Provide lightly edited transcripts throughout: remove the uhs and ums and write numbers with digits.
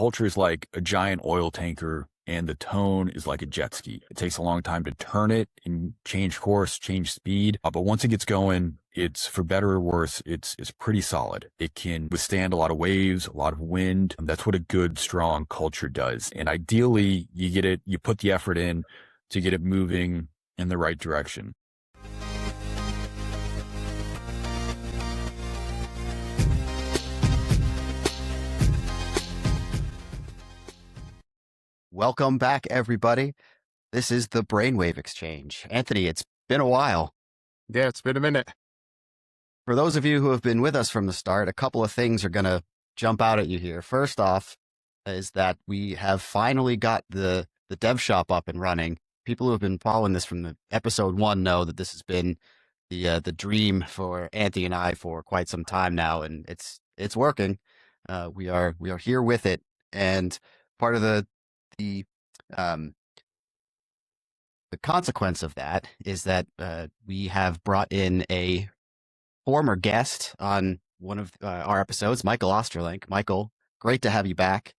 culture is like a giant oil tanker and the tone is like a jet ski. It takes a long time to turn it and change course, change speed. But once it gets going, it's, for better or worse, it's pretty solid. It can withstand a lot of waves, a lot of wind. And that's what a good, strong culture does. And ideally, you put the effort in to get it moving in the right direction. Welcome back, everybody. This is the Brainwave Exchange. Anthony, it's been a while. Yeah, it's been a minute. For those of you who have been with us from the start, a couple of things are going to jump out at you here. First off is that we have finally got the dev shop up and running. People who have been following this from the episode 1 know that this has been the dream for Anthony and I for quite some time now, and it's working. We are here with it, and part of the consequence of that is that we have brought in a former guest on one of our episodes, Michael Ostrolenk. Michael, great to have you back.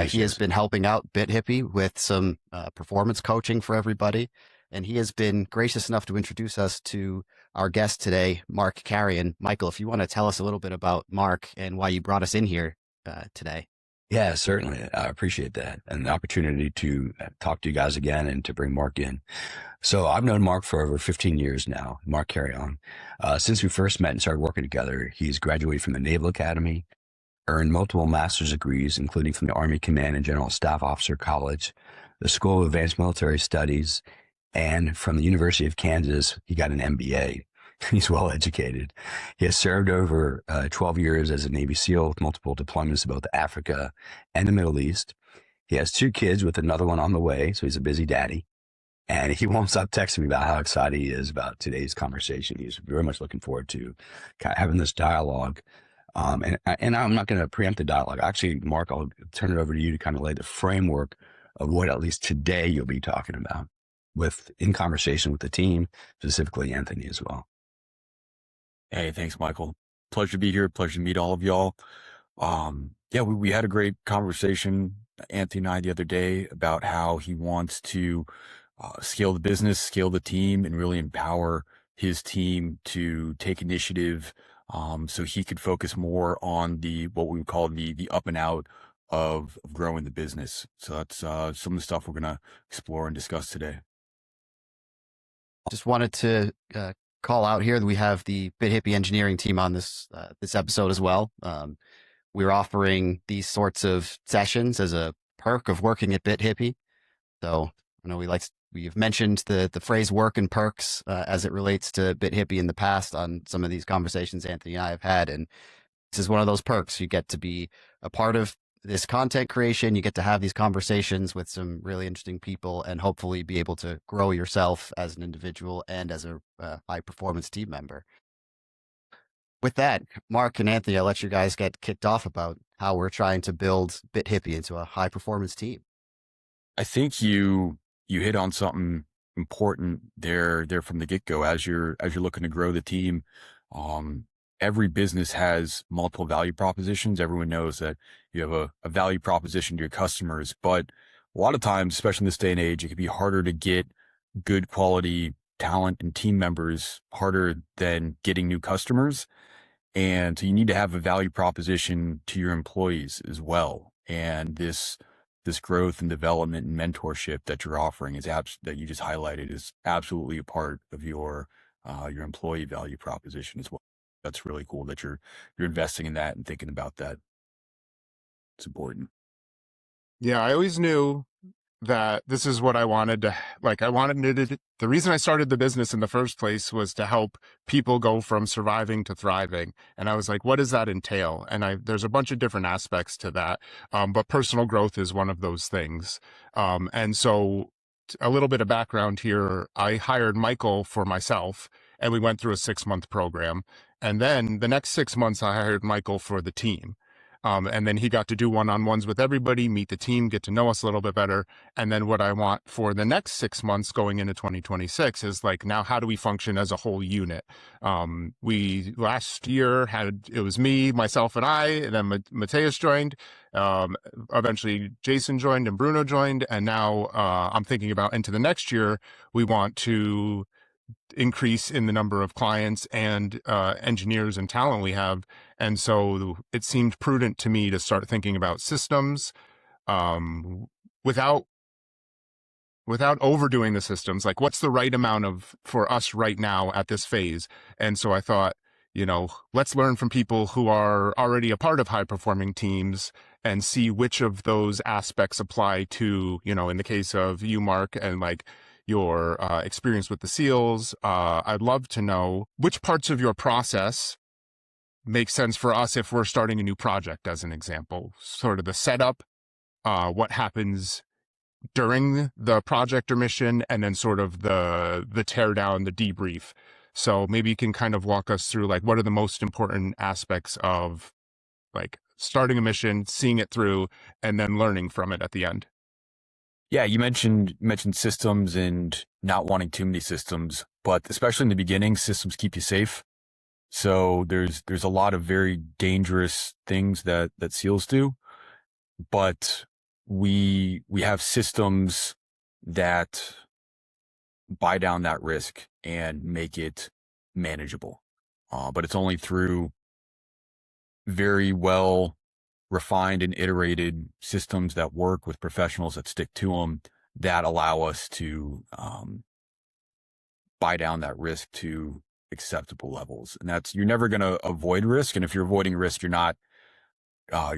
He has been helping out BitHippie with some performance coaching for everybody, and he has been gracious enough to introduce us to our guest today, Mark Carrion. Michael, if you want to tell us a little bit about Mark and why you brought us in here today. Yeah, certainly. I appreciate that and the opportunity to talk to you guys again and to bring Mark in. So I've known Mark for over 15 years now, Mark Carrion. Since we first met and started working together, he's graduated from the Naval Academy, earned multiple master's degrees, including from the Army Command and General Staff Officer College, the School of Advanced Military Studies, and from the University of Kansas, he got an MBA. He's well educated. He has served over 12 years as a Navy SEAL with multiple deployments to both Africa and the Middle East. He has 2 kids with another one on the way, so he's a busy daddy. And he won't stop texting me about how excited he is about today's conversation. He's very much looking forward to kind of having this dialogue. And I'm not going to preempt the dialogue. Actually, Mark, I'll turn it over to you to kind of lay the framework of what at least today you'll be talking about in conversation with the team, specifically Anthony as well. Hey, thanks, Michael. Pleasure to be here. Pleasure to meet all of y'all. We had a great conversation, Anthony and I, the other day about how he wants to scale the business, scale the team, and really empower his team to take initiative so he could focus more on what we would call the up and out of growing the business. So that's some of the stuff we're going to explore and discuss today. Just wanted to call out here that we have the BitHippie engineering team on this episode as well. We're offering these sorts of sessions as a perk of working at BitHippie. So I know we've mentioned the phrase work and perks as it relates to BitHippie in the past on some of these conversations Anthony and I have had, and this is one of those perks. You get to be a part of this content creation. You get to have these conversations with some really interesting people and hopefully be able to grow yourself as an individual and as a high performance team member. With that, Mark and Anthony, I'll let you guys get kicked off about how we're trying to build BitHippie into a high performance team. I think you hit on something important there from the get-go. As you're looking to grow the team, every business has multiple value propositions. Everyone knows that you have a value proposition to your customers, but a lot of times, especially in this day and age, it can be harder to get good quality talent and team members, harder than getting new customers. And so you need to have a value proposition to your employees as well. And this growth and development and mentorship that you're offering that you just highlighted is absolutely a part of your employee value proposition as well. That's really cool that you're investing in that and thinking about that. It's important. Yeah, I always knew that this is what I wanted to, the reason I started the business in the first place was to help people go from surviving to thriving. And I was like, what does that entail? And there's a bunch of different aspects to that. But personal growth is one of those things. And so a little bit of background here, I hired Michael for myself and we went through a 6-month program. And then the next 6 months, I hired Michael for the team. And then he got to do one-on-ones with everybody, meet the team, get to know us a little bit better. And then what I want for the next 6 months going into 2026 is like, now how do we function as a whole unit? We last year it was me, myself, and I, and then Mateus joined. Eventually Jason joined and Bruno joined. And now I'm thinking about into the next year, we want to increase in the number of clients and engineers and talent we have. And so it seemed prudent to me to start thinking about systems without overdoing the systems. Like, what's the right amount for us right now at this phase? And so I thought, let's learn from people who are already a part of high performing teams and see which of those aspects apply to, in the case of you, Mark, and like your experience with the SEALs. I'd love to know which parts of your process make sense for us if we're starting a new project, as an example. Sort of the setup, what happens during the project or mission, and then sort of the tear down, the debrief. So maybe you can kind of walk us through like what are the most important aspects of like starting a mission, seeing it through, and then learning from it at the end. Yeah, you mentioned systems and not wanting too many systems, but especially in the beginning, systems keep you safe. So there's a lot of very dangerous things that SEALs do, but we have systems that buy down that risk and make it manageable. But it's only through very well refined and iterated systems that work with professionals that stick to them that allow us to buy down that risk to acceptable levels. And you're never going to avoid risk. And if you're avoiding risk, you're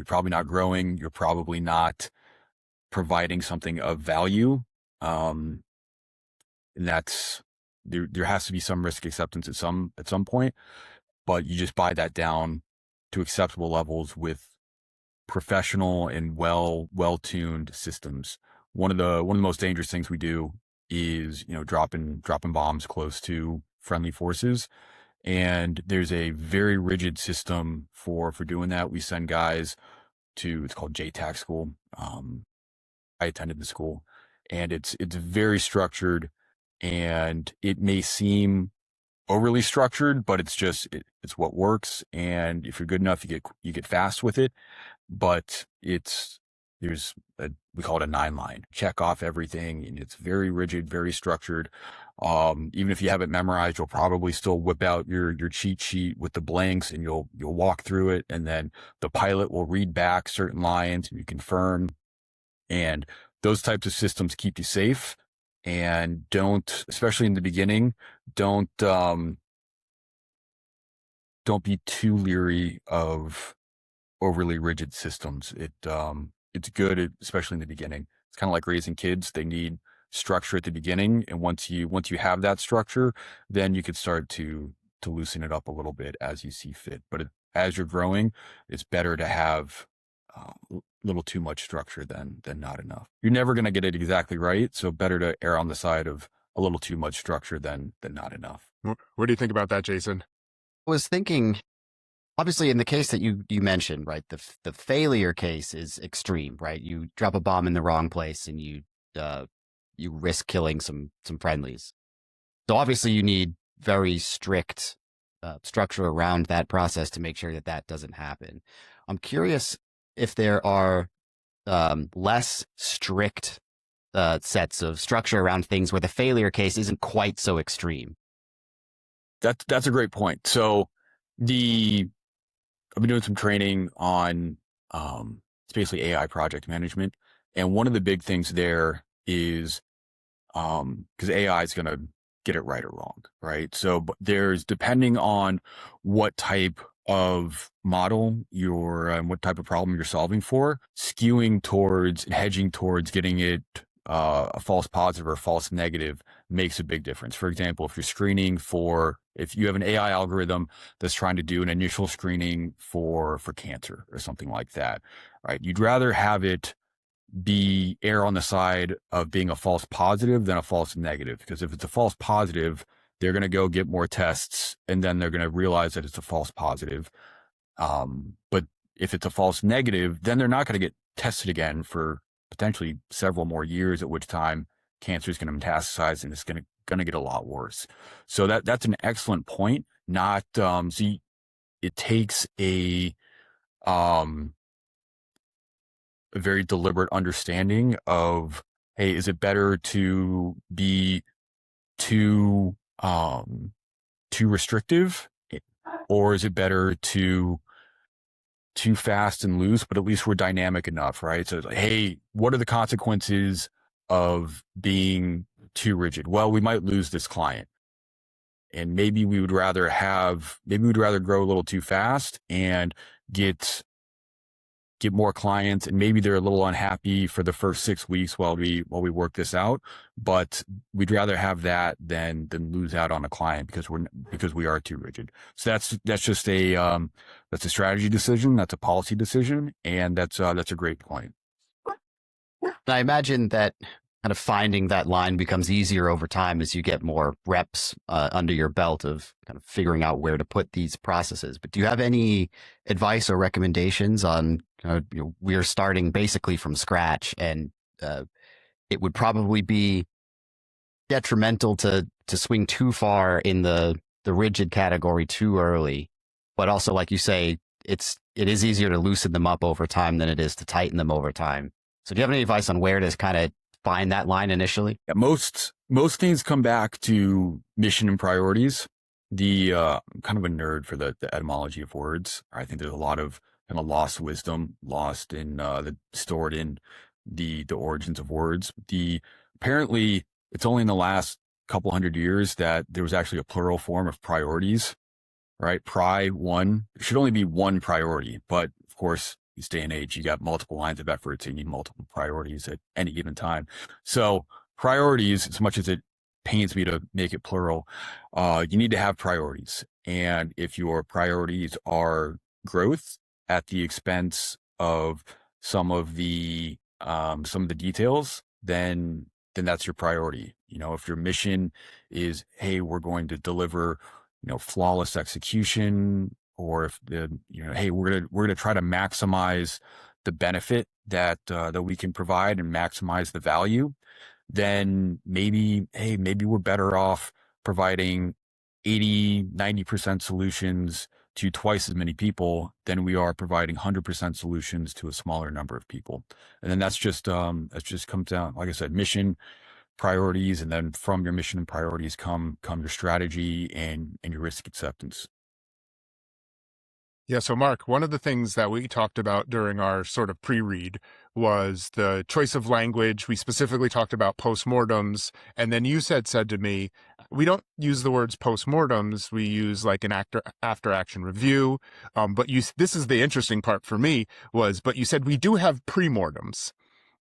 probably not growing. You're probably not providing something of value. And there has to be some risk acceptance at some point, but you just buy that down to acceptable levels with professional and well-tuned systems. One of the most dangerous things we do is, dropping bombs close to friendly forces. And there's a very rigid system for doing that. We send guys it's called JTAC school. I attended the school, and it's very structured, and it may seem overly structured, but it's what works. And if you're good enough, you get fast with it. But we call it a 9-line, check off everything. And it's very rigid, very structured. Even if you have it memorized, you'll probably still whip out your cheat sheet with the blanks, and you'll walk through it. And then the pilot will read back certain lines and you confirm. And those types of systems keep you safe, and especially in the beginning, don't be too leery of overly rigid systems. It's good, especially in the beginning. It's kind of like raising kids. They need structure at the beginning. And once you have that structure, then you could start to loosen it up a little bit as you see fit. But as you're growing, it's better to have a little too much structure than not enough. You're never going to get it exactly right. So better to err on the side of a little too much structure than not enough. What do you think about that, Jason? I was thinking, obviously, in the case that you mentioned, right, the failure case is extreme, right? You drop a bomb in the wrong place and you risk killing some friendlies. So obviously, you need very strict structure around that process to make sure that doesn't happen. I'm curious if there are less strict sets of structure around things where the failure case isn't quite so extreme. That's a great point. So I've been doing some training on it's basically AI project management, and one of the big things there is because AI is going to get it right or wrong, right? So there's, depending on what type of model and what type of problem you're solving for, skewing towards and hedging towards getting it a false positive or a false negative makes a big difference. For example, if you have an AI algorithm that's trying to do an initial screening for cancer or something like that, right? You'd rather have it err on the side of being a false positive than a false negative, because if it's a false positive, they're going to go get more tests and then they're going to realize that it's a false positive. But if it's a false negative, then they're not going to get tested again for potentially several more years, at which time cancer is going to metastasize and it's going to get a lot worse. So that's an excellent point. Not see, it takes a very deliberate understanding of, hey, is it better to be too restrictive, or is it better to too fast and loose, but at least we're dynamic enough, right? So it's like, hey, what are the consequences of being too rigid? Well, we might lose this client, and maybe we would rather grow a little too fast and get more clients, and maybe they're a little unhappy for the first 6 weeks while we work this out, but we'd rather have that than lose out on a client because we are too rigid. So that's just a strategy decision, that's a policy decision, and that's a great point. I imagine that kind of finding that line becomes easier over time as you get more reps under your belt of kind of figuring out where to put these processes. But do you have any advice or recommendations on, we are starting basically from scratch, and it would probably be detrimental to swing too far in the rigid category too early, but also, like you say, it is easier to loosen them up over time than it is to tighten them over time. So do you have any advice on where to kind of find that line initially? Yeah, most things come back to mission and priorities. I'm kind of a nerd for the etymology of words. I think there's a lot of kind of lost wisdom, stored in the origins of words. Apparently it's only in the last couple hundred years that there was actually a plural form of priorities, right? One. There should only be one priority, but of course, this day and age, you got multiple lines of efforts and you need multiple priorities at any given time. So priorities, as much as it pains me to make it plural, you need to have priorities. And if your priorities are growth at the expense of some of the details, then that's your priority. If your mission is, hey, we're going to deliver, flawless execution, or if hey, we're gonna try to maximize the benefit that we can provide and maximize the value, then maybe we're better off providing 80-90% solutions to twice as many people than we are providing 100% solutions to a smaller number of people. And then that's just comes down, like I said, mission, priorities, and then from your mission and priorities come your strategy and your risk acceptance. Yeah, so Mark, one of the things that we talked about during our sort of pre-read was the choice of language. We specifically talked about postmortems, and then you said to me, we don't use the words postmortems. We use like an after action review. But this is the interesting part for me but you said we do have premortems.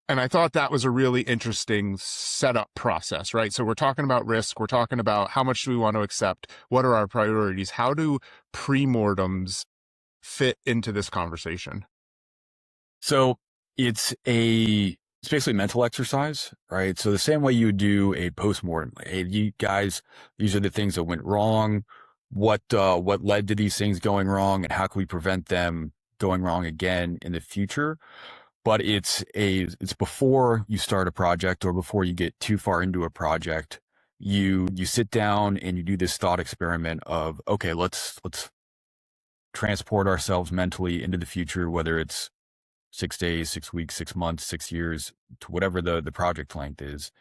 And I thought that was a really interesting setup process, right? So we're talking about risk. We're talking about how much do we want to accept? What are our priorities? How do premortems fit into this conversation? So it's basically a mental exercise, right? So the same way you do a postmortem, hey, you guys, these are the things that went wrong. What led to these things going wrong, and how can we prevent them going wrong again in the future? But it's before you start a project or before you get too far into a project, you sit down and you do this thought experiment of, okay, let's transport ourselves mentally into the future, whether it's 6 days, 6 weeks, 6 months, 6 years, to whatever the project length is,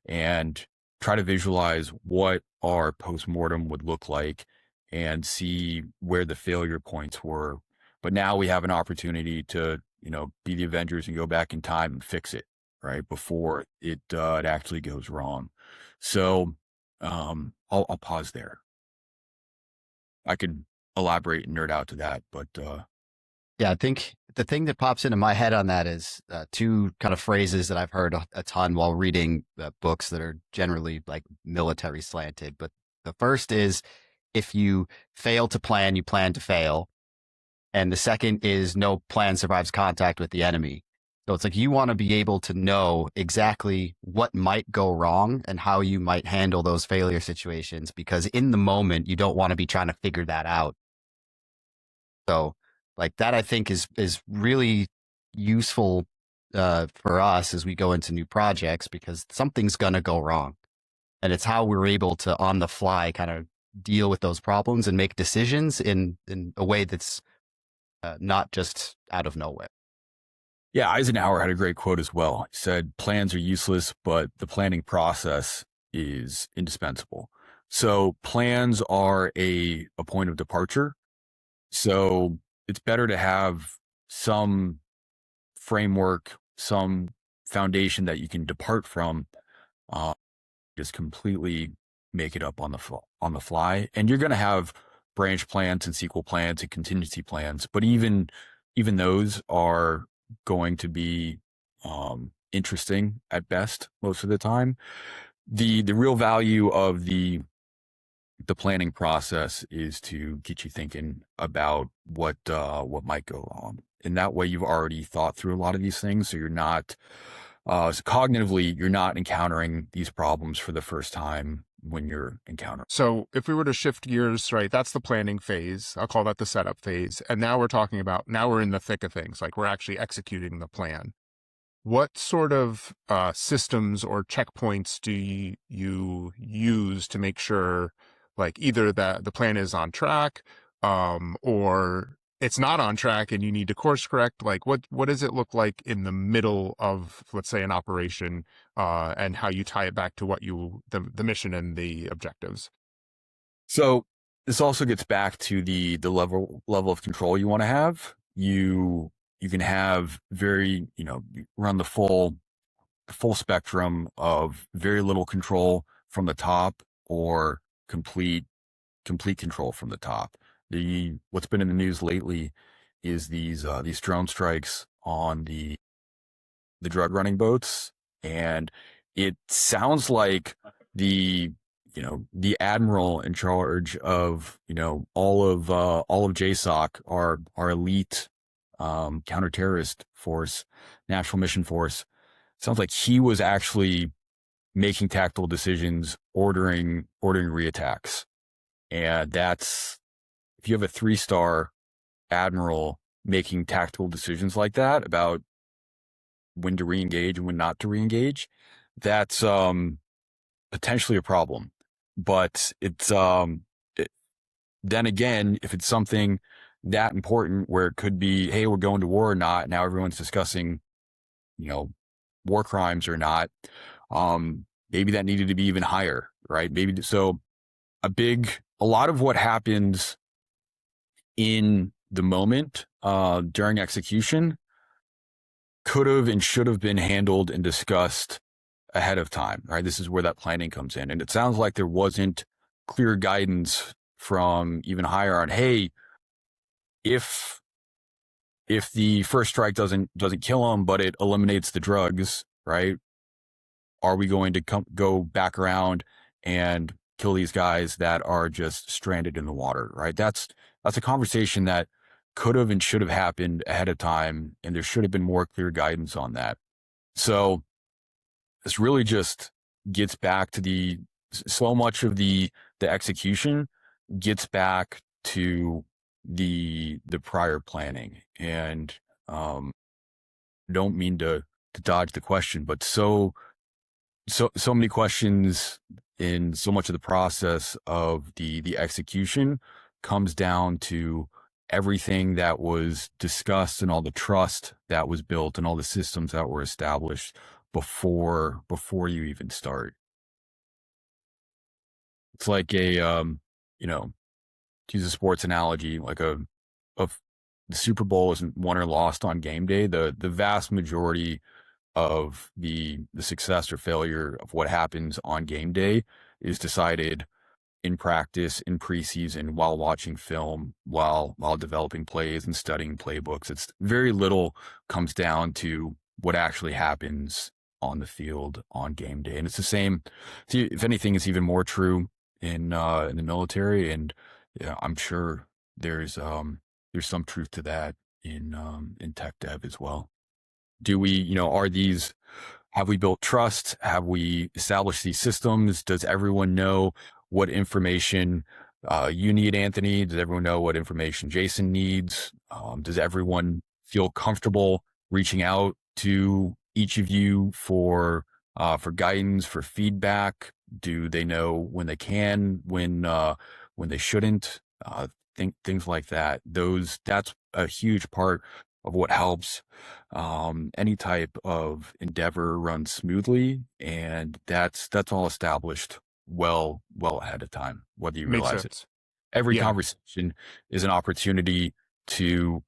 and try to visualize what our postmortem would look like and see where the failure points were. But now we have an opportunity to, be the Avengers and go back in time and fix it, right? Before it actually goes wrong. So I'll pause there. I could elaborate and nerd out to that, but yeah, I think the thing that pops into my head on that is two kind of phrases that I've heard a ton while reading books that are generally like military slanted. But the first is, if you fail to plan, you plan to fail. And the second is, no plan survives contact with the enemy. So it's like you want to be able to know exactly what might go wrong and how you might handle those failure situations, because in the moment, you don't want to be trying to figure that out. So Like that, I think is really useful for us as we go into new projects, because something's going to go wrong. And it's how we're able to on the fly kind of deal with those problems and make decisions in a way that's not just out of nowhere. Yeah, Eisenhower had a great quote as well. He said, plans are useless, but the planning process is indispensable. So plans are a point of departure. So it's better to have some framework, some foundation that you can depart from, just completely make it up on the fly. And you're going to have branch plans and sequel plans and contingency plans, but even those are going to be interesting at best most of the time. The real value of the planning process is to get you thinking about what might go wrong. And that way you've already thought through a lot of these things. So you're not, so cognitively, you're not encountering these problems for the first time when you're encountering. So if we were to shift gears, right, that's the planning phase. I'll call that the setup phase. And now we're in the thick of things, like we're actually executing the plan. What sort of systems or checkpoints do you use to make sure, like, either that the plan is on track, or it's not on track and you need to course correct? Like, what does it look like in the middle of, let's say, an operation, and how you tie it back to what the mission and the objectives? So this also gets back to the level of control you want to have. You can have you run the full spectrum of very little control from the top, or complete control from the top. What's been in the news lately is these drone strikes on the drug running boats, and it sounds like the admiral in charge of all of JSOC, our elite counter-terrorist force, national mission force. Sounds like he was actually making tactical decisions, ordering reattacks. And that's, if you have a 3-star admiral making tactical decisions like that about when to reengage and when not to reengage, that's potentially a problem. But it's then again, if it's something that important where it could be, hey, we're going to war or not, now everyone's discussing, war crimes or not, maybe that needed to be even higher, right? Maybe so. A lot of what happens in the moment during execution could have and should have been handled and discussed ahead of time, right? This is where that planning comes in. And it sounds like there wasn't clear guidance from even higher on, hey, if the first strike doesn't kill them, but it eliminates the drugs, right? Are we going to go back around and kill these guys that are just stranded in the water, right? That's a conversation that could have and should have happened ahead of time, and there should have been more clear guidance on that. So this really just gets back to so much of the execution gets back to the prior planning. And don't mean to dodge the question, but so many questions in so much of the process of the execution comes down to everything that was discussed and all the trust that was built and all the systems that were established before you even start. It's like to use a sports analogy, like the Super Bowl isn't won or lost on game day. The vast majority of the success or failure of what happens on game day is decided in practice, in preseason, while watching film, while developing plays and studying playbooks. It's very little comes down to what actually happens on the field on game day. And it's the same, if anything, it's even more true in the military. And I'm sure there's some truth to that in tech dev as well. Do we, have we built trust? Have we established these systems? Does everyone know what information you need, Anthony? Does everyone know what information Jason needs? Does everyone feel comfortable reaching out to each of you for guidance, for feedback? Do they know when they can, when they shouldn't? Things like that. That's a huge part of what helps any type of endeavor run smoothly, and that's all established well ahead of time, whether you Makes realize it. sense. Every Yeah. conversation is an opportunity to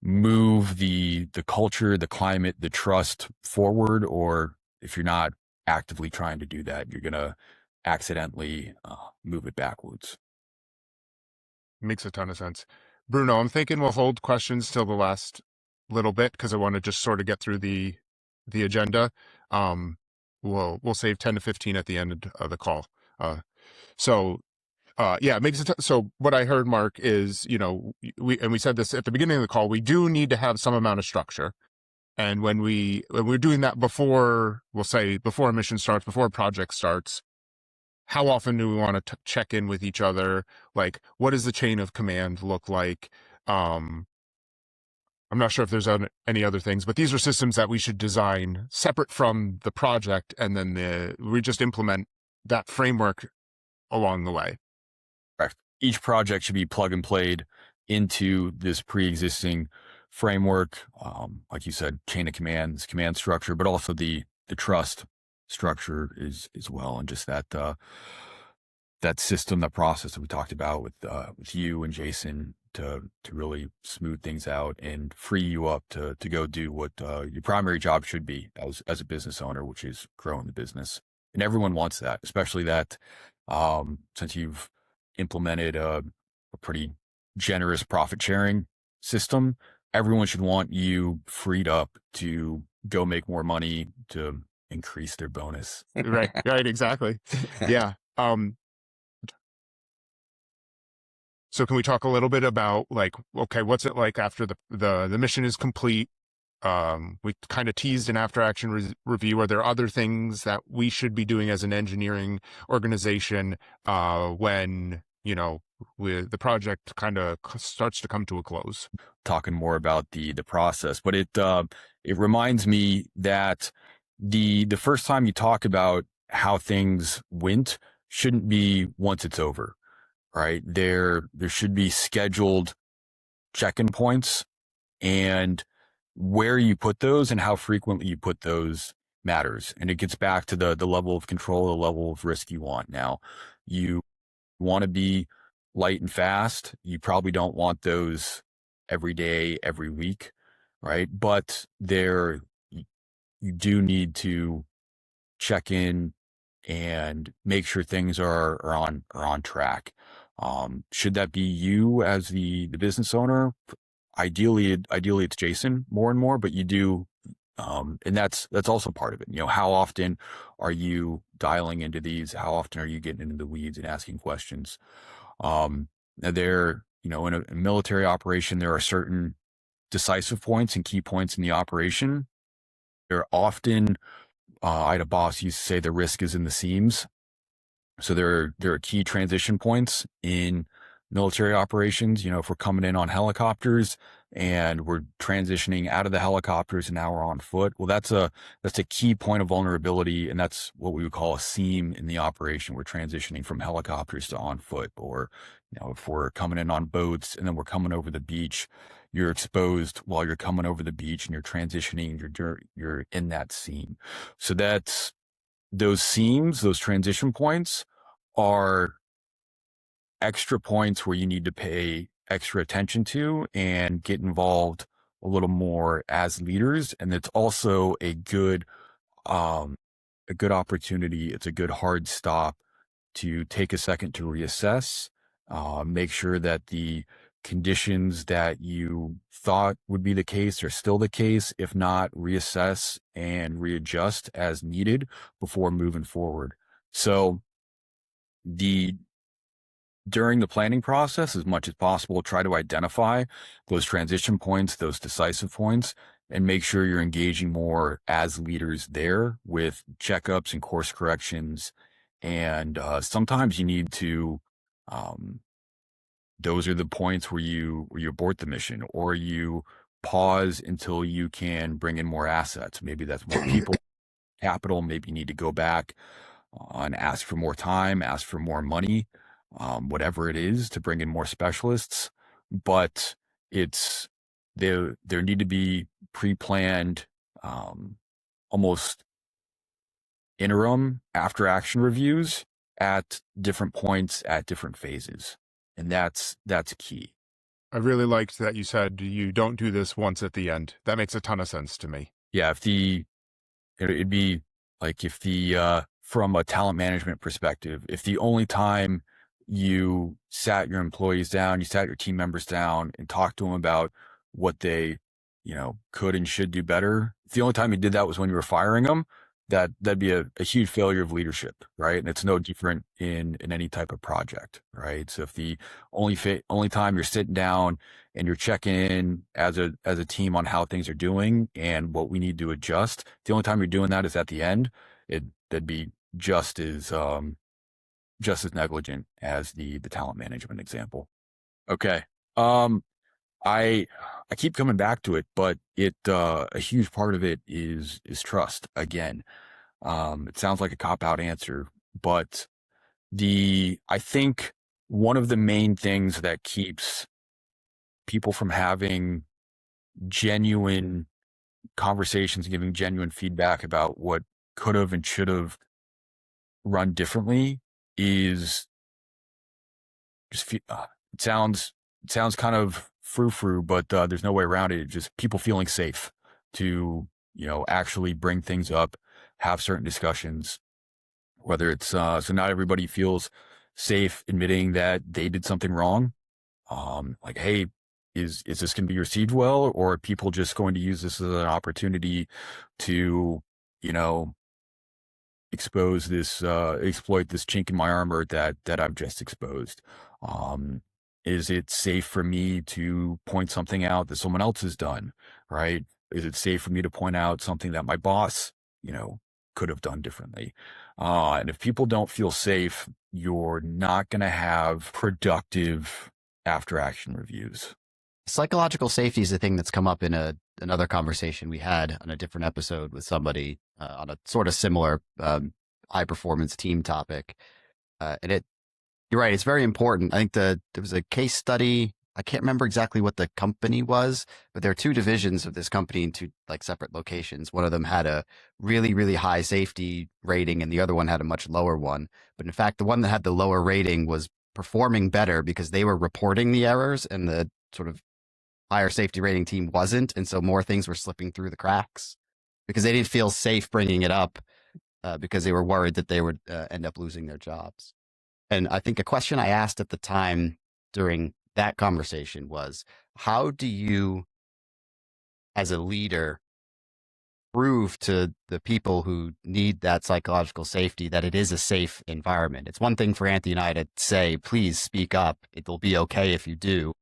move the culture, the climate, the trust forward, or if you're not actively trying to do that, you're gonna accidentally move it backwards. Makes a ton of sense. Bruno, I'm thinking we'll hold questions till the last little bit because I want to just sort of get through the agenda. We'll save 10 to 15 at the end of the call. So yeah, it makes it so what I heard, Mark, is, we said this at the beginning of the call, we do need to have some amount of structure. And when we're doing that before, we'll say before a mission starts, before a project starts, how often do we want to check in with each other? Like, what does the chain of command look like? I'm not sure if there's any other things, but these are systems that we should design separate from the project, and then we just implement that framework along the way. Correct. Each project should be plug and played into this pre-existing framework, like you said, chain of commands, command structure, but also the trust structure is as well, and just that system, that process that we talked about with you and Jason to really smooth things out and free you up to go do what your primary job should be as a business owner, which is growing the business. And everyone wants that, especially that since you've implemented a pretty generous profit sharing system, everyone should want you freed up to go make more money, to increase their bonus. Right, exactly. Yeah. So can we talk a little bit about, like, okay, what's it like after the mission is complete? We kind of teased an after action review. Are there other things that we should be doing as an engineering organization when, the project kind of starts to come to a close? Talking more about the process, but it reminds me that the first time you talk about how things went shouldn't be once it's over, right? There should be scheduled check-in points, and where you put those and how frequently you put those matters. And it gets back to the level of control, the level of risk you want. Now, you want to be light and fast. You probably don't want those every day, every week, right? But you do need to check in and make sure things are on track. Should that be you as the business owner? Ideally it's Jason more and more, but you do, and that's also part of it. How often are you dialing into these? How often are you getting into the weeds and asking questions? In a military operation, there are certain decisive points and key points in the operation. There are often, I had a boss used to say the risk is in the seams. So there are key transition points in military operations. If we're coming in on helicopters and we're transitioning out of the helicopters and now we're on foot, well, that's a key point of vulnerability, and that's what we would call a seam in the operation. We're transitioning from helicopters to on foot, or if we're coming in on boats and then we're coming over the beach, you're exposed while you're coming over the beach and you're transitioning. You're in that seam. So that's those seams, those transition points are extra points where you need to pay extra attention to and get involved a little more as leaders. And it's also a good opportunity. It's a good hard stop to take a second to reassess, make sure that the conditions that you thought would be the case are still the case. If not, reassess and readjust as needed before moving forward. So during the planning process, as much as possible, try to identify those transition points, those decisive points, and make sure you're engaging more as leaders there with checkups and course corrections. And sometimes you need to those are the points where you abort the mission, or you pause until you can bring in more assets. Maybe that's more people, capital. Maybe you need to go back and ask for more time, ask for more money, whatever it is, to bring in more specialists. But it's there need to be pre-planned, almost interim after action reviews at different points at different phases. And that's key. I really liked that you said you don't do this once at the end. That makes a ton of sense to me. Yeah, it'd be like if from a talent management perspective, if the only time you sat your employees down, you sat your team members down and talked to them about what they, could and should do better, if the only time you did that was when you were firing them, that'd be a huge failure of leadership, right? And it's no different in any type of project, right? So if the only time you're sitting down and you're checking in as a team on how things are doing and what we need to adjust, the only time you're doing that is at the end, that'd be just as negligent as the talent management example. Okay. I keep coming back to it, but a huge part of it is trust again. It sounds like a cop-out answer, but I think one of the main things that keeps people from having genuine conversations and giving genuine feedback about what could have and should have run differently is just, it sounds kind of frou-frou, but there's no way around it. It's just people feeling safe to, actually bring things up, have certain discussions, whether it's, so not everybody feels safe admitting that they did something wrong. Like, hey, is this going to be received well, or are people just going to use this as an opportunity to, exploit this chink in my armor that I've just exposed? Is it safe for me to point something out that someone else has done, right? Is it safe for me to point out something that my boss, could have done differently? And if people don't feel safe, you're not going to have productive after action reviews. Psychological safety is a thing that's come up in another conversation we had on a different episode with somebody on a sort of similar high performance team topic. And you're right, it's very important. I think there was a case study. I can't remember exactly what the company was, but there are two divisions of this company in two separate locations. One of them had a really, really high safety rating and the other one had a much lower one. But in fact, the one that had the lower rating was performing better because they were reporting the errors and the sort of higher safety rating team wasn't. And so more things were slipping through the cracks because they didn't feel safe bringing it up because they were worried that they would end up losing their jobs. And I think a question I asked at the time during that conversation was, how do you, as a leader, prove to the people who need that psychological safety that it is a safe environment? It's one thing for Anthony and I to say, please speak up. It'll be okay if you do.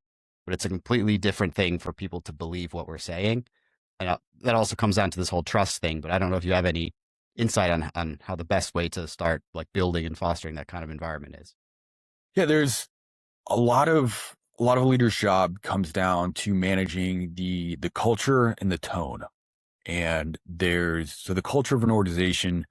But it's a completely different thing for people to believe what we're saying. And that also comes down to this whole trust thing. But I don't know if you have any insight on how the best way to start building and fostering that kind of environment is. Yeah, there's a lot of leader's job comes down to managing the culture and the tone. And so the culture of an organization,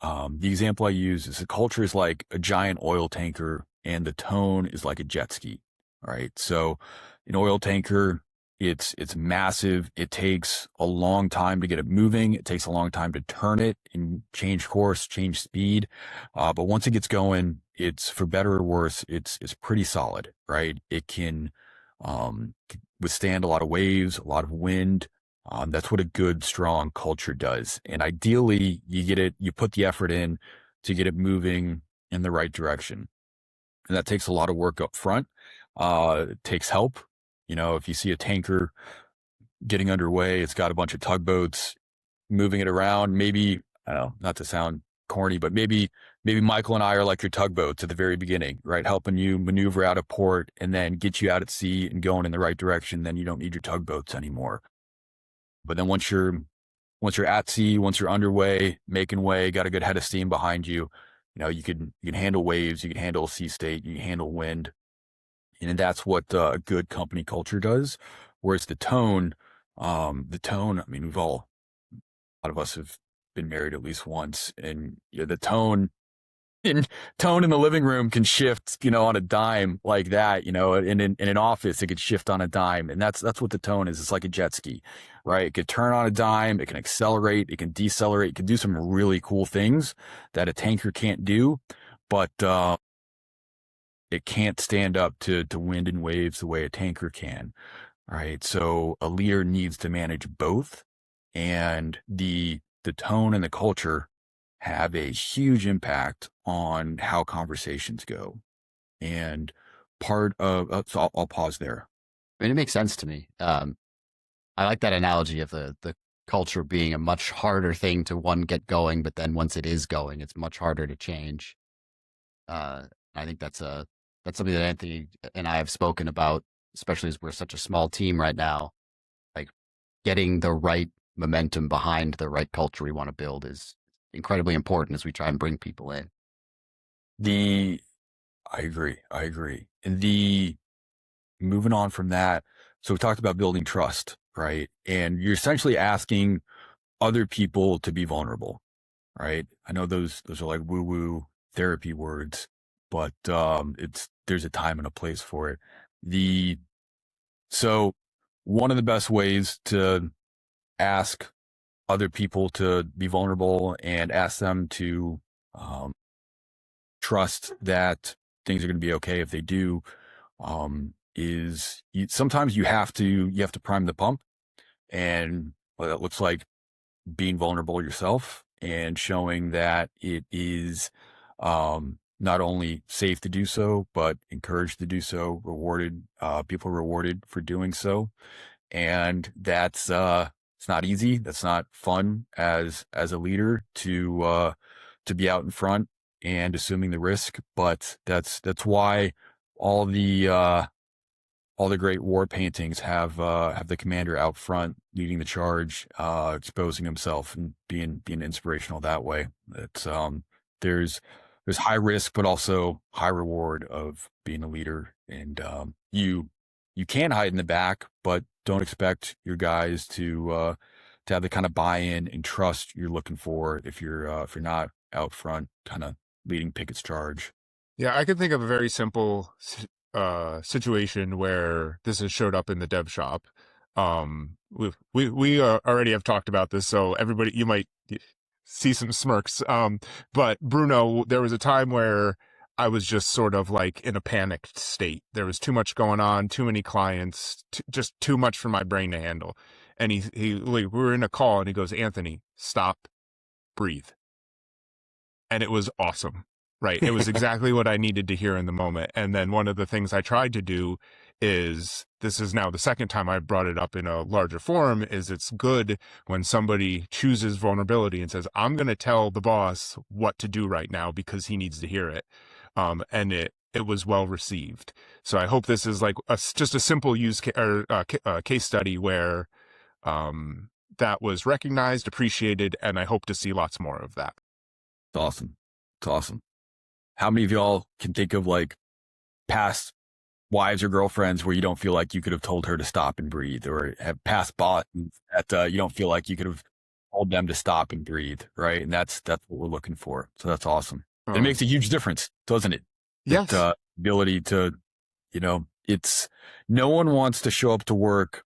the example I use is the culture is like a giant oil tanker and the tone is like a jet ski. All right. So an oil tanker, it's massive. It takes a long time to get it moving. It takes a long time to turn it and change course, change speed. But once it gets going, it's, for better or worse, it's pretty solid, right? It can withstand a lot of waves, a lot of wind. That's what a good, strong culture does. And ideally, you put the effort in to get it moving in the right direction. And that takes a lot of work up front. It takes help. If you see a tanker getting underway, it's got a bunch of tugboats moving it around. Maybe, I don't know, not to sound corny, but maybe Michael and I are like your tugboats at the very beginning, right? Helping you maneuver out of port and then get you out at sea and going in the right direction. Then you don't need your tugboats anymore. But then once you're at sea, once you're underway, making way, got a good head of steam behind you, you can handle waves, you can handle sea state, you can handle wind. And that's what a good company culture does. Whereas the tone, I mean, a lot of us have been married at least once, and the tone in the living room can shift, on a dime like that, in an office, it could shift on a dime. And that's what the tone is. It's like a jet ski, right? It could turn on a dime. It can accelerate. It can decelerate. It can do some really cool things that a tanker can't do, but, it can't stand up to wind and waves the way a tanker can, right? So a leader needs to manage both, and the tone and the culture have a huge impact on how conversations go. And part of so I'll pause there. I mean, it makes sense to me. I like that analogy of the culture being a much harder thing to get going, but then once it is going, it's much harder to change. I think that's something that Anthony and I have spoken about, especially as we're such a small team right now. Like, getting the right momentum behind the right culture we want to build is incredibly important as we try and bring people in. I agree. And moving on from that, so we talked about building trust, right? And you're essentially asking other people to be vulnerable, right? I know those are like woo-woo therapy words, but there's a time and a place for it. So one of the best ways to ask other people to be vulnerable and ask them to trust that things are going to be okay if they do, sometimes you have to prime the pump, and that looks like being vulnerable yourself and showing that it is not only safe to do so, but encouraged to do so, people rewarded for doing so. And that's it's not easy. That's not fun as a leader to be out in front and assuming the risk. But that's why all the great war paintings have the commander out front leading the charge, exposing himself and being inspirational that way. It's there's high risk, but also high reward of being a leader. And you can hide in the back, but don't expect your guys to have the kind of buy-in and trust you're looking for if you're not out front, kind of leading Pickett's charge. Yeah, I can think of a very simple situation where this has showed up in the dev shop. We already have talked about this, so everybody, you might see some smirks. But Bruno, there was a time where I was just sort of like in a panicked state. There was too much going on, too many clients, just too much for my brain to handle. And we were in a call, and he goes, "Anthony, stop, breathe." And it was awesome. Right. It was exactly what I needed to hear in the moment. And then one of the things I tried to do is, this is now the second time I brought it up in a larger forum, is it's good when somebody chooses vulnerability and says, "I'm going to tell the boss what to do right now because he needs to hear it." And it was well received. So I hope this is like just a simple case study where that was recognized, appreciated, and I hope to see lots more of that. It's awesome. How many of y'all can think of like past wives or girlfriends where you don't feel like you could have told her to stop and breathe, or have past bosses that you don't feel like you could have told them to stop and breathe, right? And that's what we're looking for. So that's awesome. And it makes a huge difference, doesn't it? Yes. Ability to, it's, no one wants to show up to work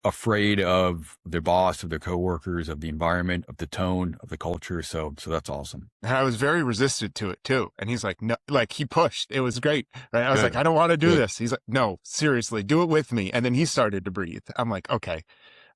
afraid of their boss, of their coworkers, of the environment, of the tone, of the culture. So that's awesome. And I was very resistant to it too. And he's like, no, like he pushed. It was great. Right. I was Good. like, I don't want to do Good. this. He's like, no, seriously, do it with me. And then he started to breathe. I'm like, okay,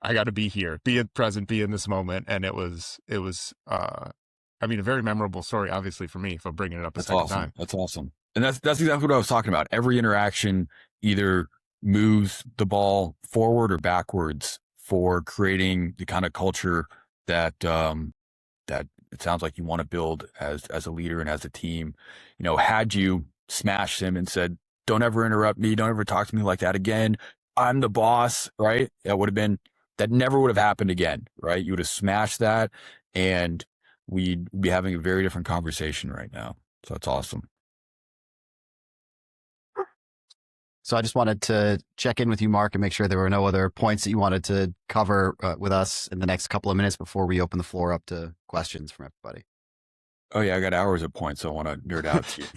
I got to be here, be present, be in this moment. And it was, a very memorable story, obviously, for me, for bringing it up a second time. That's awesome. And that's exactly what I was talking about. Every interaction either moves the ball forward or backwards for creating the kind of culture that that it sounds like you want to build as a leader and as a team. Had you smashed him and said, "Don't ever interrupt me, don't ever talk to me like that again, I'm the boss," right? That never would have happened again, right? You would have smashed that, and we'd be having a very different conversation right now. So that's awesome. So I just wanted to check in with you, Mark, and make sure there were no other points that you wanted to cover with us in the next couple of minutes before we open the floor up to questions from everybody. Oh yeah, I got hours of points, so I want to nerd out to you.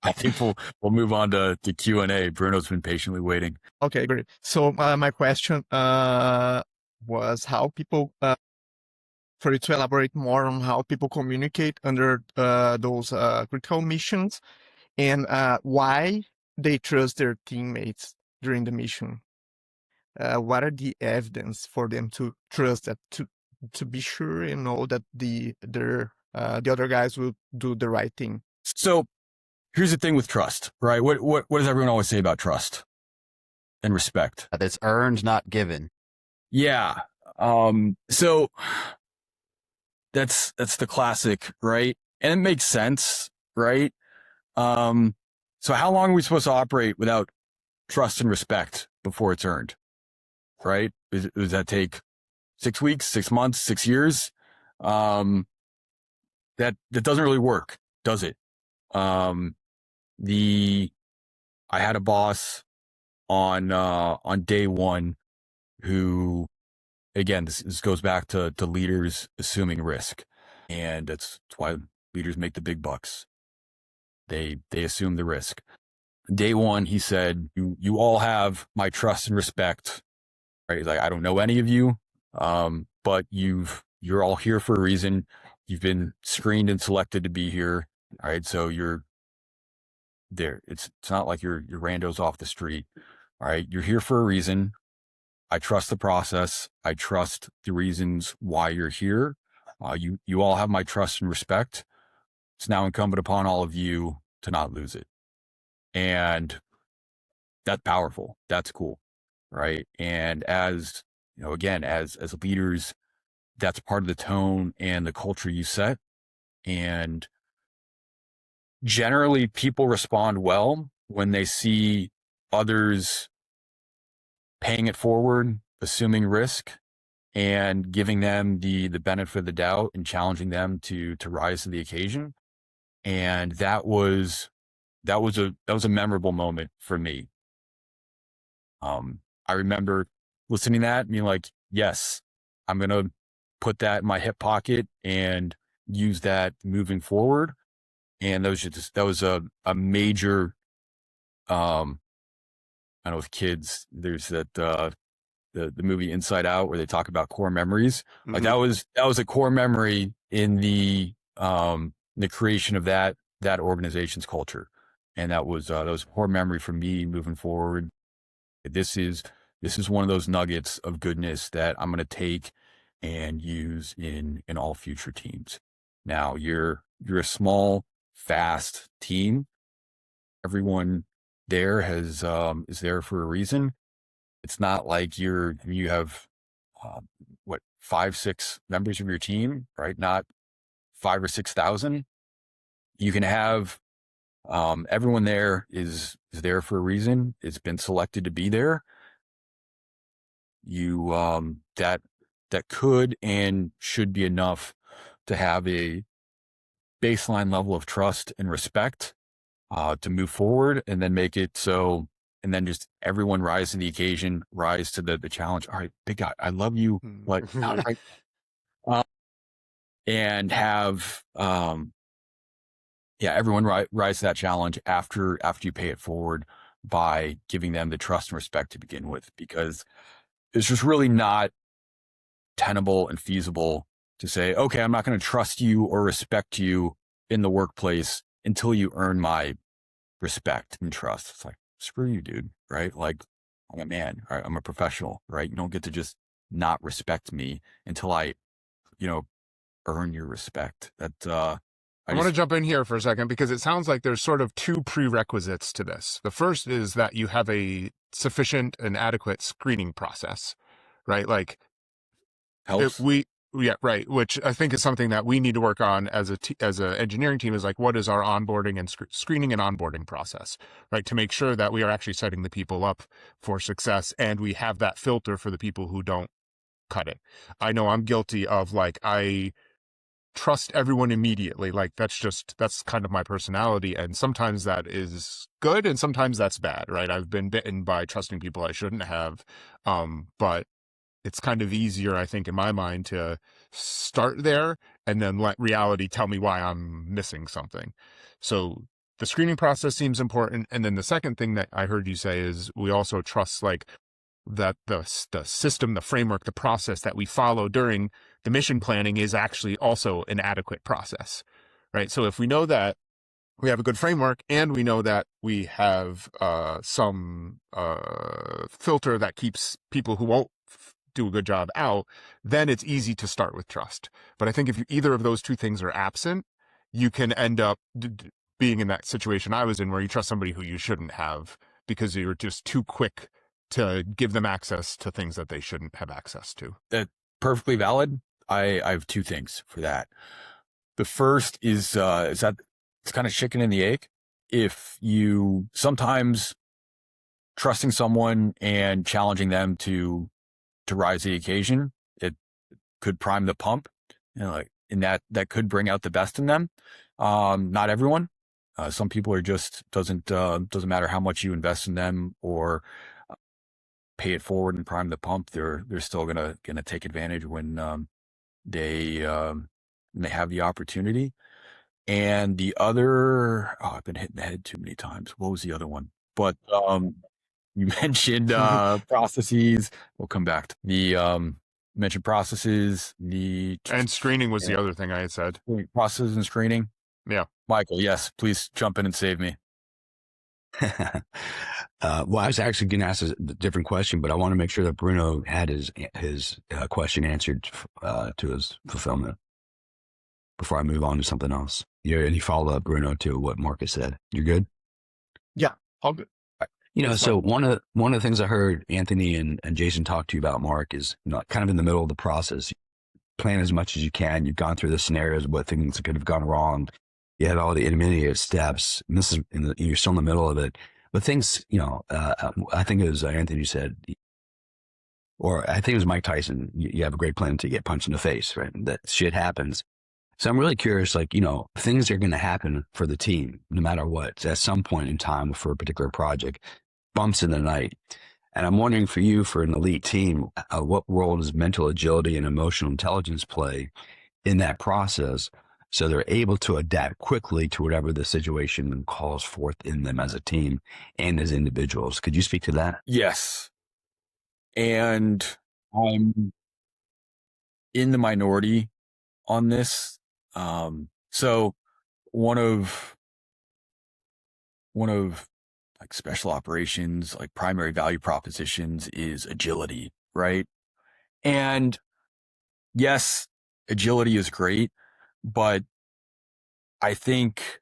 I think we'll move on to Q&A. Bruno's been patiently waiting. Okay, great. So my question was how people, for you to elaborate more on how people communicate under those critical missions, and why they trust their teammates during the mission. What are the evidence for them to trust that, to be sure and know that the other guys will do the right thing? So here's the thing with trust, right? What does everyone always say about trust and respect? That it's earned, not given. Yeah. So that's the classic, right? And it makes sense, right? So how long are we supposed to operate without trust and respect before it's earned, right? Does that take 6 weeks, 6 months, 6 years? That doesn't really work, does it? I had a boss on day one who, again, this goes back to leaders assuming risk, and that's why leaders make the big bucks. They assume the risk. Day one, he said, you all have my trust and respect, right? He's like, I don't know any of you, but you're all here for a reason. You've been screened and selected to be here. All right. So you're there. It's not like you're randos off the street. All right. You're here for a reason. I trust the process. I trust the reasons why you're here. You all have my trust and respect. It's now incumbent upon all of you to not lose it. And that's powerful. That's cool. Right. And as you know, again, as leaders, that's part of the tone and the culture you set. And generally people respond well when they see others paying it forward, assuming risk, and giving them the benefit of the doubt and challenging them to rise to the occasion. And that was a memorable moment for me. I remember listening to that and being like, yes, I'm going to put that in my hip pocket and use that moving forward. And that was a major, I know with kids, there's that, the movie Inside Out where they talk about core memories. Mm-hmm. Like that was a core memory in the creation of that organization's culture. And that was a core memory for me moving forward. This is one of those nuggets of goodness that I'm going to take and use in all future teams. Now you're a small, fast team. Everyone there is there for a reason. It's not like you have 5, 6 members of your team, right? Not 5 or 6,000. You can have everyone there is there for a reason. It's been selected to be there. You that could and should be enough to have a baseline level of trust and respect to move forward, and then make it so, and then just everyone rise to the occasion, rise to the challenge. All right, big guy, I love you. Like, right. And have everyone rise to that challenge after you pay it forward by giving them the trust and respect to begin with, because it's just really not tenable and feasible to say, okay, I'm not going to trust you or respect you in the workplace until you earn my respect and trust. It's like, screw you, dude, right? Like, I'm a man, right? I'm a professional, right? You don't get to just not respect me until I, earn your respect. That I want to jump in here for a second, because it sounds like there's sort of 2 prerequisites to this. The first is that you have a sufficient and adequate screening process, right? Like, helps. Right. Which I think is something that we need to work on as a engineering team, is like, what is our onboarding and screening and onboarding process, right? To make sure that we are actually setting the people up for success, and we have that filter for the people who don't cut it. I know I'm guilty of, like, I trust everyone immediately. Like that's kind of my personality. And sometimes that is good and sometimes that's bad, right? I've been bitten by trusting people I shouldn't have. But it's kind of easier, I think, in my mind to start there and then let reality tell me why I'm missing something. So the screening process seems important. And then the second thing that I heard you say is we also trust like that the system, the framework, the process that we follow during the mission planning is actually also an adequate process, right? So if we know that we have a good framework and we know that we have some filter that keeps people who won't do a good job out, then it's easy to start with trust. But I think if either of those two things are absent, you can end up being in that situation I was in where you trust somebody who you shouldn't have because you're just too quick to give them access to things that they shouldn't have access to. That's perfectly valid. I have two things for that. The first is that it's kind of chicken and the egg. If you sometimes trusting someone and challenging them to rise to the occasion, it could prime the pump, like in that could bring out the best in them. Not everyone. Some people are just doesn't matter how much you invest in them or pay it forward and prime the pump. They're still gonna take advantage when they have the opportunity. And the other, I've been hitting the head too many times. What was the other one? But you mentioned processes. We'll come back to the mentioned processes. And screening was the other thing I had said. Processes and screening. Yeah. Michael, yes, please jump in and save me. Well, I was actually going to ask a different question, but I want to make sure that Bruno had his question answered to his fulfillment before I move on to something else. You have any follow-up, Bruno, to what Marcus said? You're good? Yeah, all good. So one of the things I heard Anthony and Jason talk to you about, Mark, is kind of in the middle of the process. Plan as much as you can. You've gone through the scenarios of what things could have gone wrong. You had all the intermediate steps, and this is you're still in the middle of it. But things, I think it was Anthony who said, or I think it was Mike Tyson. You have a great plan until you get punched in the face, right? That shit happens. So I'm really curious, things are going to happen for the team, no matter what, at some point in time for a particular project, bumps in the night. And I'm wondering for you, for an elite team, what role does mental agility and emotional intelligence play in that process so they're able to adapt quickly to whatever the situation calls forth in them as a team and as individuals? Could you speak to that? Yes. And I'm in the minority on this. So one of like special operations, like primary value propositions is agility, right? And yes, agility is great, but I think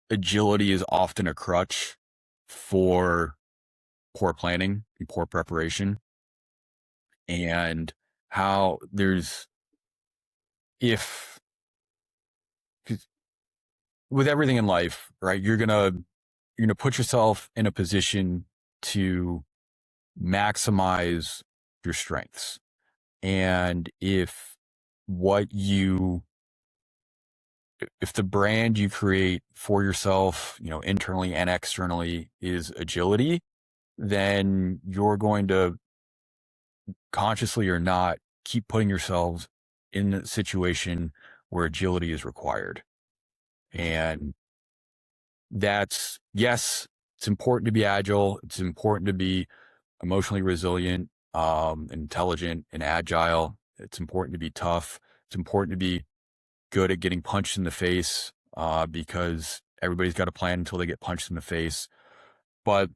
agility is often a crutch for poor planning and poor preparation. And how with everything in life, right? You're gonna put yourself in a position to maximize your strengths. And if the brand you create for yourself, internally and externally is agility, then you're going to, consciously or not, keep putting yourselves in a situation where agility is required. And yes, it's important to be agile. It's important to be emotionally resilient, intelligent and agile. It's important to be tough. It's important to be good at getting punched in the face, because everybody's got a plan until they get punched in the face. But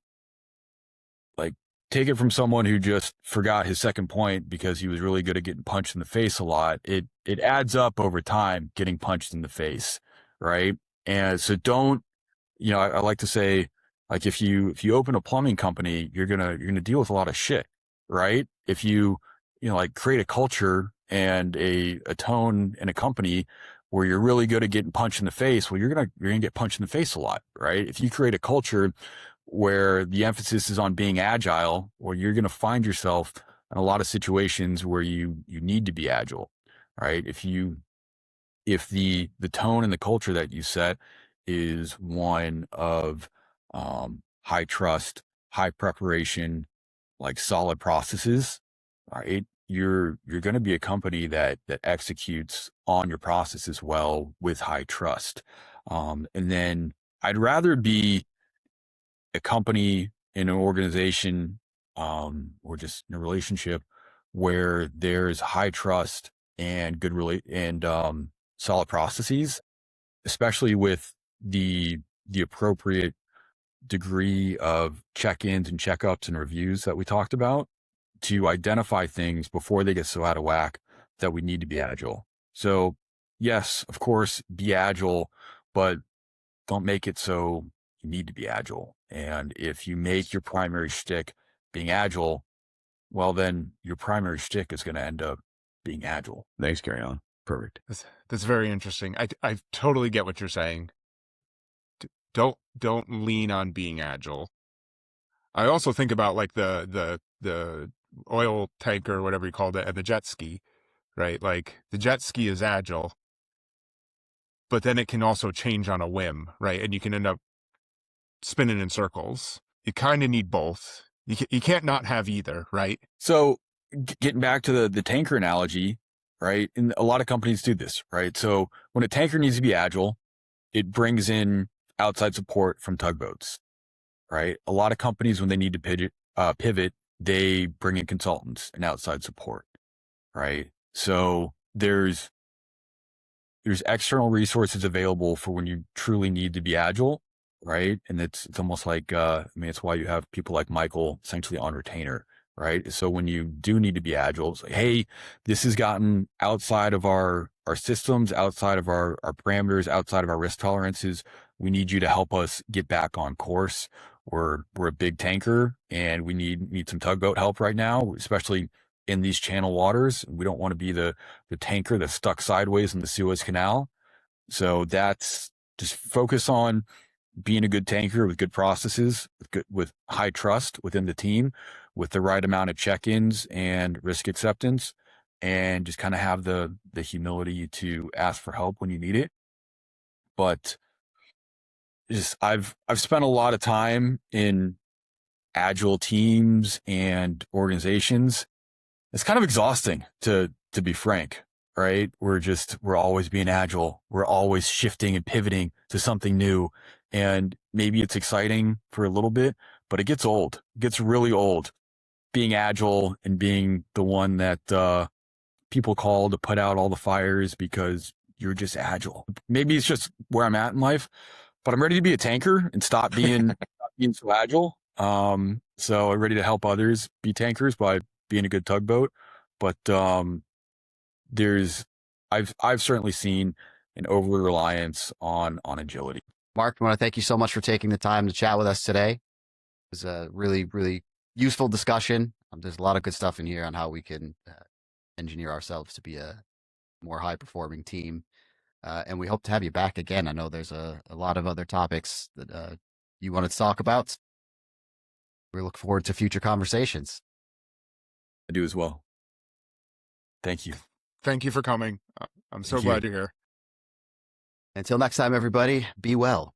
take it from someone who just forgot his second point because he was really good at getting punched in the face a lot. It adds up over time, getting punched in the face, right? And so don't, I like to say, like, if you open a plumbing company, you're gonna deal with a lot of shit, right? If you create a culture and a tone in a company where you're really good at getting punched in the face, well, you're gonna get punched in the face a lot, right? If you create a culture where the emphasis is on being agile, or you're going to find yourself in a lot of situations where you need to be agile, right? If you if the tone and the culture that you set is one of high trust, high preparation, like solid processes, right? You're going to be a company that executes on your processes well with high trust. And then I'd rather be a company in an organization or just in a relationship where there's high trust and solid processes, especially with the appropriate degree of check-ins and checkups and reviews that we talked about, to identify things before they get so out of whack that we need to be agile. So yes, of course, be agile, but don't make it so you need to be agile. And if you make your primary shtick being agile, well, then your primary shtick is going to end up being agile. Thanks, Carrion. Perfect. That's very interesting. I totally get what you're saying. Don't lean on being agile. I also think about like the oil tanker or whatever you called it and the jet ski, right? Like the jet ski is agile, but then it can also change on a whim, right? And you can end up spinning in circles. You kind of need both. You can't not have either, right? So getting back to the tanker analogy, right? And a lot of companies do this, right? So when a tanker needs to be agile, it brings in outside support from tugboats, right? A lot of companies, when they need to pivot, they bring in consultants and outside support, right? So there's external resources available for when you truly need to be agile, right? And it's almost like, it's why you have people like Michael essentially on retainer, right? So when you do need to be agile, it's like, hey, this has gotten outside of our systems, outside of our parameters, outside of our risk tolerances. We need you to help us get back on course. We're a big tanker and we need some tugboat help right now, especially in these channel waters. We don't want to be the tanker that's stuck sideways in the Suez Canal. So that's just focus on being a good tanker with good processes, with high trust within the team, with the right amount of check-ins and risk acceptance, and just kind of have the humility to ask for help when you need it. But just I've spent a lot of time in agile teams and organizations. It's kind of exhausting to be frank, right? We're always being agile. We're always shifting and pivoting to something new. And maybe it's exciting for a little bit, but it gets old. It gets really old being agile and being the one that people call to put out all the fires because you're just agile. Maybe it's just where I'm at in life, but I'm ready to be a tanker and stop being so agile. So I'm ready to help others be tankers by being a good tugboat. But I've certainly seen an over reliance on agility. Mark, I want to thank you so much for taking the time to chat with us today. It was a really, really useful discussion. There's a lot of good stuff in here on how we can engineer ourselves to be a more high performing team. And we hope to have you back again. I know there's a lot of other topics that you wanted to talk about. We look forward to future conversations. I do as well. Thank you. Thank you for coming. I'm so glad you're here. Until next time, everybody, be well.